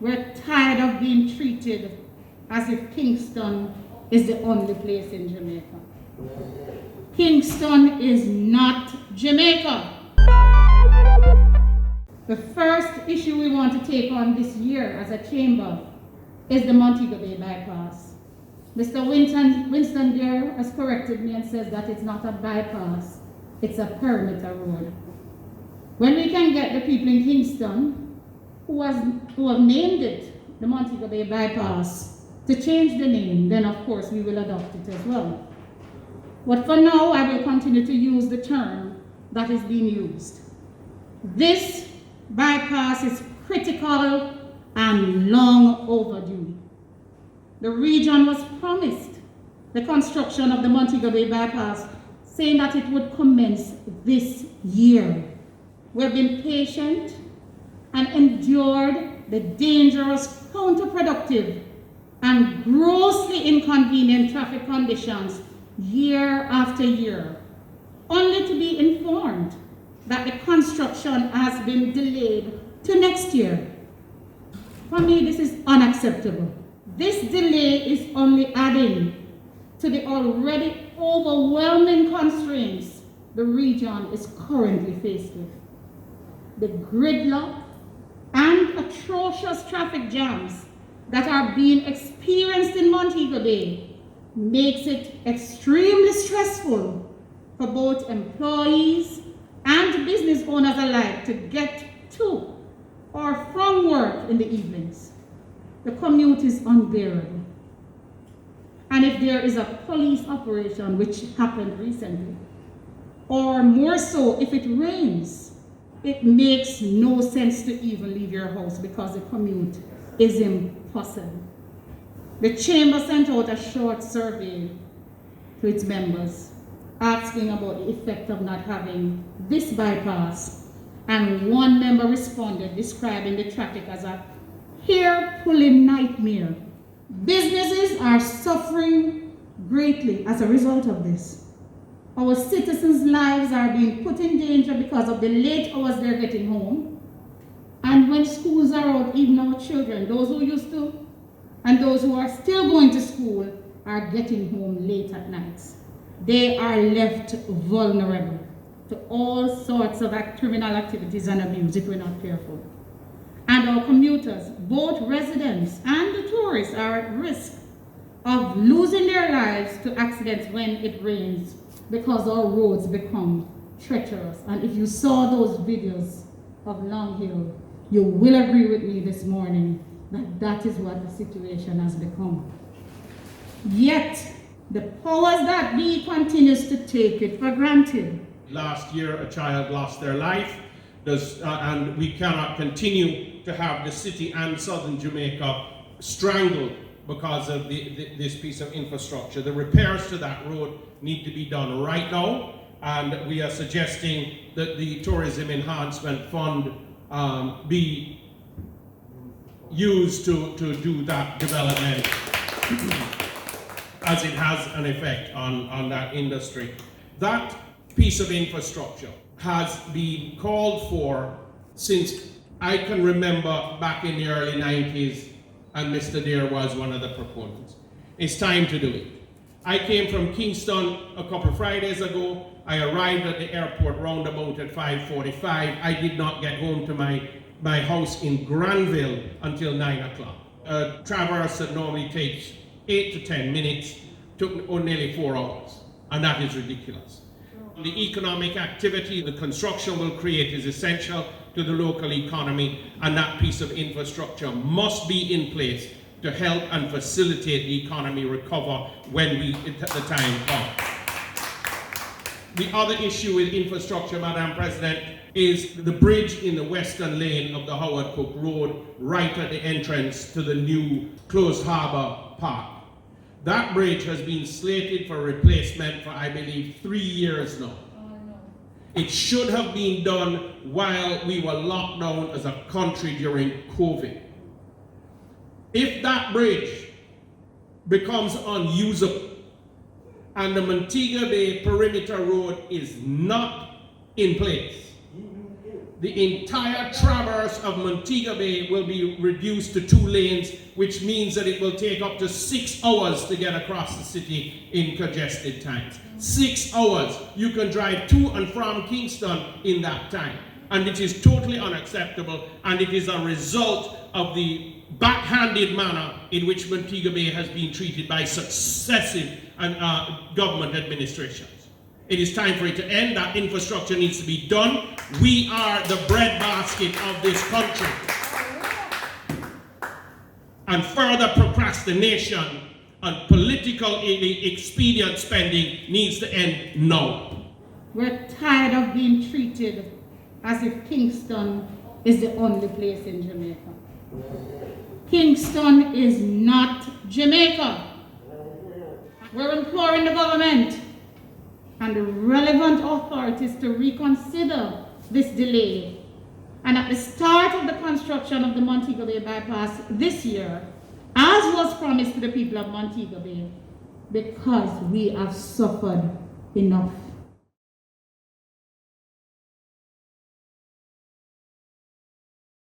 We're tired of being treated as if Kingston is the only place in Jamaica. Kingston is not Jamaica. The first issue we want to take on this year as a chamber is the Montego Bay bypass. Mr. Winston there has corrected me and says that it's not a bypass, it's a perimeter road. When we can get the people in Kingston who have named it the Montego Bay bypass to change the name, then of course we will adopt it as well. But for now, I will continue to use the term that is being used. This bypass is critical and long overdue. The region was promised the construction of the Montego Bay bypass, saying that it would commence this year. We've been patient and endured the dangerous, counterproductive, and grossly inconvenient traffic conditions year after year, only to be informed that the construction has been delayed to next year. For me, this is unacceptable. This delay is only adding to the already overwhelming constraints the region is currently faced with. The gridlock and atrocious traffic jams that are being experienced in Montego Bay makes it extremely stressful for both employees and business owners alike to get to or from work in the evenings. The commute is unbearable. And if there is a police operation, which happened recently, or more so if it rains, it makes no sense to even leave your house because the commute is impossible. The chamber sent out a short survey to its members asking about the effect of not having this bypass, and one member responded describing the traffic as a hair-pulling nightmare. Businesses are suffering greatly as a result of this. Our citizens' lives are being put in danger because of the late hours they're getting home. And when schools are out, even our children, those who used to and those who are still going to school, are getting home late at nights. They are left vulnerable to all sorts of criminal activities and abuse if we're not careful. And our commuters, both residents and the tourists, are at risk of losing their lives to accidents when it rains because our roads become treacherous. And if you saw those videos of Long Hill, you will agree with me this morning that that is what the situation has become. Yet, the powers that be continues to take it for granted. Last year, a child lost their life, and we cannot continue to have the city and southern Jamaica strangled because of this piece of infrastructure. The repairs to that road need to be done right now, and we are suggesting that the Tourism Enhancement Fund be used to do that development as it has an effect on that industry. That piece of infrastructure has been called for since I can remember back in the early 90s, and Mr. Dare was one of the proponents. It's time to do it. I came from Kingston a couple of Fridays ago. I arrived at the airport roundabout at 5:45. I did not get home to my house in Granville until 9 o'clock. A traverse that normally takes 8 to 10 minutes took nearly 4 hours, and that is ridiculous. The economic activity the construction will create is essential to the local economy, and that piece of infrastructure must be in place to help and facilitate the economy recover when the time comes. The other issue with infrastructure, Madam President, is the bridge in the western lane of the Howard Cook Road, right at the entrance to the new closed harbour park. That bridge has been slated for replacement for, I believe, 3 years now. It should have been done while we were locked down as a country during COVID. If that bridge becomes unusable and the Montego Bay perimeter road is not in place, the entire traverse of Montego Bay will be reduced to 2 lanes, which means that it will take up to 6 hours to get across the city in congested times. 6 hours. You can drive to and from Kingston in that time. And it is totally unacceptable, and it is a result of the backhanded manner in which Montego Bay has been treated by successive government administrations. It is time for it to end. That infrastructure needs to be done. We are the breadbasket of this country. And further procrastination and political expedient spending needs to end now. We're tired of being treated as if Kingston is the only place in Jamaica. Kingston is not Jamaica. We're imploring the government and the relevant authorities to reconsider this delay. And at the start of the construction of the Montego Bay bypass this year, as was promised to the people of Montego Bay, because we have suffered enough.